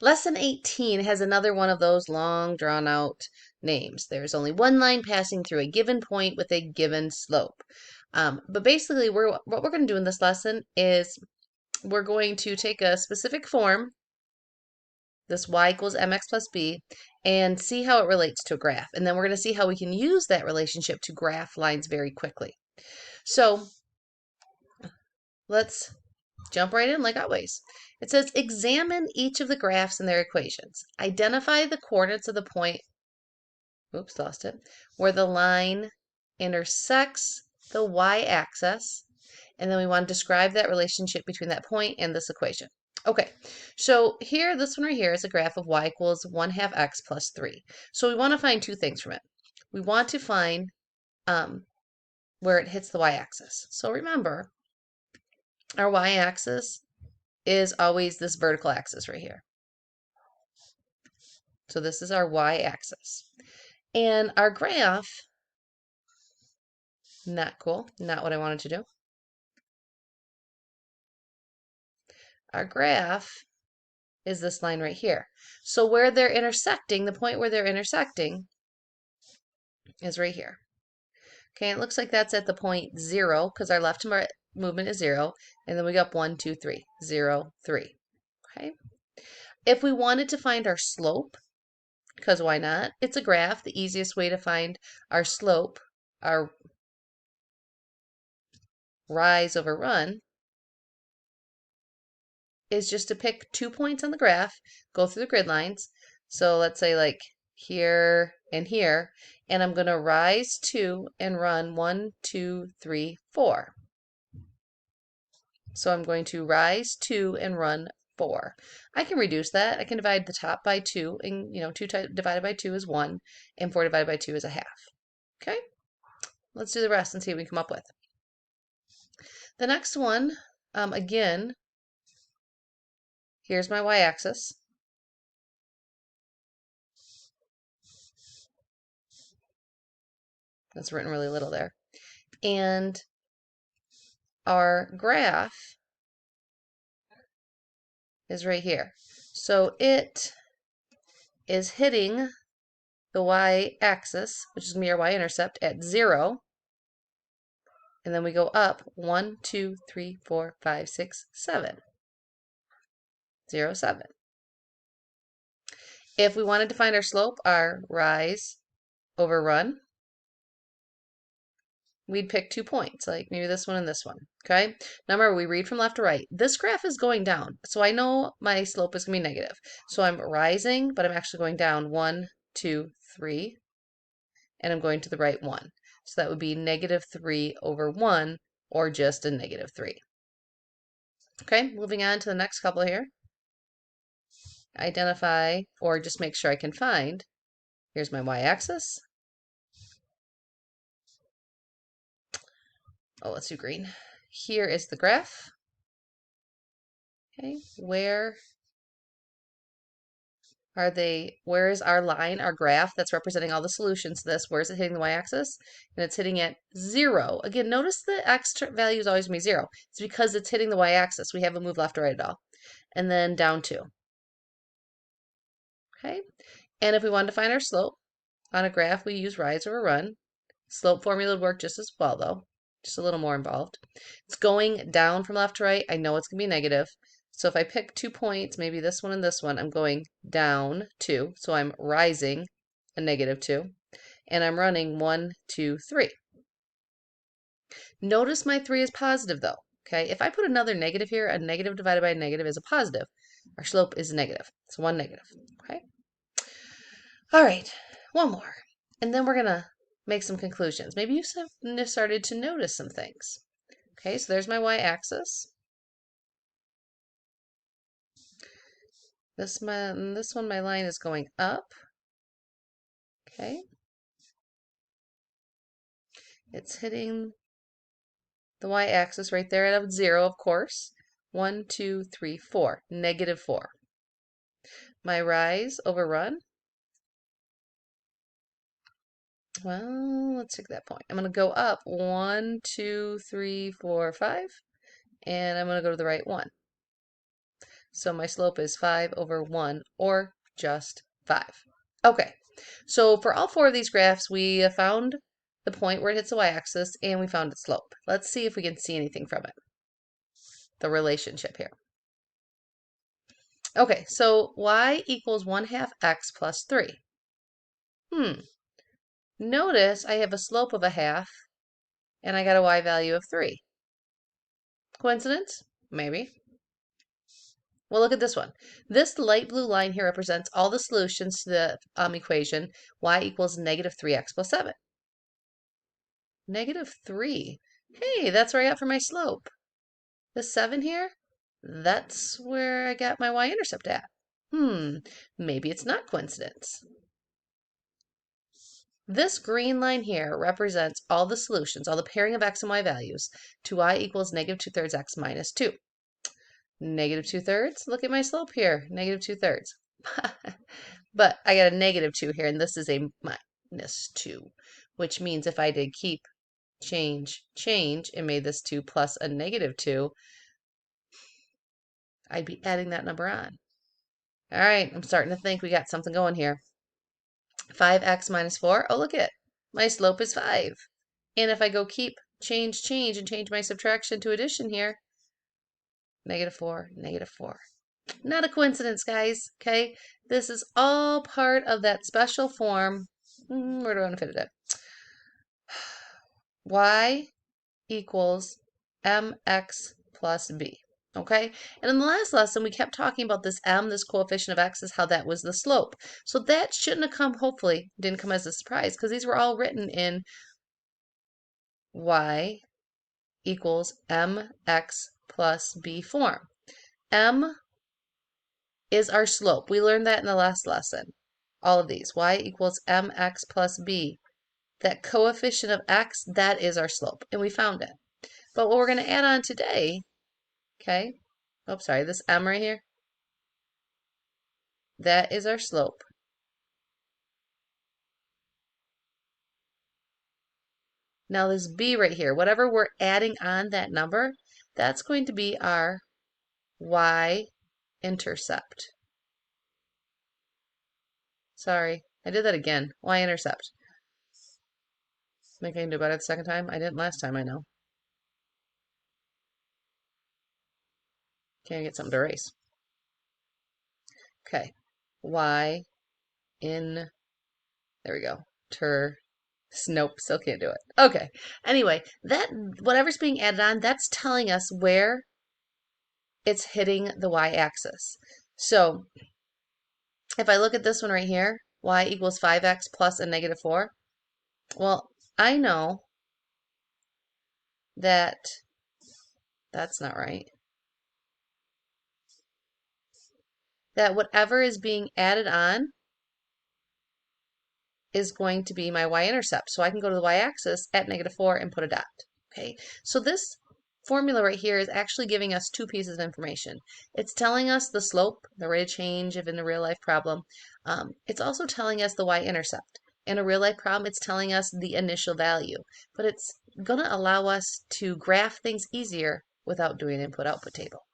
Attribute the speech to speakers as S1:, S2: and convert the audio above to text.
S1: Lesson 18 has another one of those long drawn out names. There's only one line passing through a given point with a given slope. But basically, what we're going to do in this lesson is we're going to take a specific form, this y equals mx plus b, and see how it relates to a graph. And then we're going to see how we can use that relationship to graph lines very quickly. So let's jump right in like always. It says examine each of the graphs and their equations. Identify the coordinates of the point, oops, lost it, where the line intersects the y-axis, and then we want to describe that relationship between that point and this equation. Okay, so here, this one right here is a graph of y equals 1/2 x plus 3. So we want to find two things from it. We want to find where it hits the y-axis. So remember, our y-axis is always this vertical axis right here. So this is our y-axis. And our graph, not cool, not what I wanted to do. Our graph is this line right here. So where they're intersecting, the point where they're intersecting is right here. Okay, it looks like that's at the point 0 because our left and right movement is 0. And then we go up 1, 2, 3, 0, 3. Okay. If we wanted to find our slope, because why not? It's a graph. The easiest way to find our slope, our rise over run, is just to pick 2 points on the graph, go through the grid lines. So let's say like here and here, and I'm going to rise 2 and run 1, 2, 3, 4. So I'm going to rise 2 and run 4. I can reduce that. I can divide the top by 2, and 2 divided by 2 is 1, and 4 divided by 2 is a half. Okay, let's do the rest and see what we come up with. The next one, again, here's my y-axis. That's written really little there. And our graph is right here. So it is hitting the y-axis, which is going to be our y-intercept, at 0. And then we go up 1, 2, 3, 4, 5, 6, 7. 0, 7. If we wanted to find our slope, our rise over run, we'd pick 2 points, like maybe this one and this one. Okay? Now remember, we read from left to right. This graph is going down, so I know my slope is going to be negative. So I'm rising, but I'm actually going down 1, 2, 3, and I'm going to the right 1. So that would be -3 over 1, or just a -3. Okay, moving on to the next couple here. Identify, or just make sure I can find. Here's my y-axis. Oh, let's do green. Here is the graph. Okay, where is our line, our graph that's representing all the solutions to this? Where is it hitting the y-axis? And it's hitting at 0. Again, notice the x value is always going to be 0. It's because it's hitting the y-axis. We haven't moved left or right at all. And then down 2. Okay, and if we wanted to find our slope on a graph, we use rise over run. Slope formula would work just as well, though, just a little more involved. It's going down from left to right. I know it's going to be negative. So if I pick 2 points, maybe this one and this one, I'm going down 2. So I'm rising a -2. And I'm running 1, 2, 3. Notice my 3 is positive, though. Okay, if I put another negative here, a negative divided by a negative is a positive. Our slope is negative. It's 1 negative. Okay. All right, one more. And then we're going to make some conclusions. Maybe you've started to notice some things. Okay, so there's my y-axis. This one, my line is going up. Okay. It's hitting the y-axis right there at 0, of course. 1, 2, 3, 4. -4. My rise over run. Well, let's take that point. I'm going to go up 1, 2, 3, 4, 5. And I'm going to go to the right 1. So my slope is 5 over 1, or just 5. Okay, so for all 4 of these graphs, we found the point where it hits the y-axis, and we found its slope. Let's see if we can see anything from it, the relationship here. Okay, so y equals 1/2 x plus 3. Notice I have a slope of 1/2, and I got a y value of 3. Coincidence? Maybe. Well, look at this one. This light blue line here represents all the solutions to the equation y equals -3x plus 7. -3. Hey, that's where I got for my slope. The 7 here, that's where I got my y-intercept at. Maybe it's not coincidence. This green line here represents all the solutions, all the pairing of x and y values to y equals -2/3 x minus 2. -2/3, look at my slope here, -2/3. But I got a -2 here, and this is a -2, which means if I did keep, change, and made this 2 plus a -2, I'd be adding that number on. All right, I'm starting to think we got something going here. 5x minus 4, oh look at it, my slope is 5. And if I go keep, change, and change my subtraction to addition here, -4, -4. Not a coincidence, guys, okay? This is all part of that special form. Where do I want to fit it at? Y equals mx plus b, okay? And in the last lesson, we kept talking about this m, this coefficient of x, is how that was the slope. So that shouldn't have come, hopefully, didn't come as a surprise, because these were all written in y equals mx plus b form. M is our slope. We learned that in the last lesson. All of these. Y equals mx plus b. That coefficient of x, that is our slope. And we found it. But what we're going to add on today, okay, oh, sorry, this m right here, that is our slope. Now this b right here, whatever we're adding on that number, that's going to be our y-intercept. Sorry, I did that again. Y-intercept. Think I can do better the second time? I didn't last time, I know. Can't get something to erase. Okay. Y in, there we go. Nope, still can't do it. Okay. Anyway, that whatever's being added on, that's telling us where it's hitting the y-axis. So if I look at this one right here, y equals 5x plus a -4, well, I know that that's not right. That whatever is being added on is going to be my y-intercept. So I can go to the y-axis at -4 and put a dot. Okay, so this formula right here is actually giving us 2 pieces of information. It's telling us the slope, the rate of change if in a real life problem. It's also telling us the y-intercept. In a real life problem, it's telling us the initial value. But it's going to allow us to graph things easier without doing an input-output table.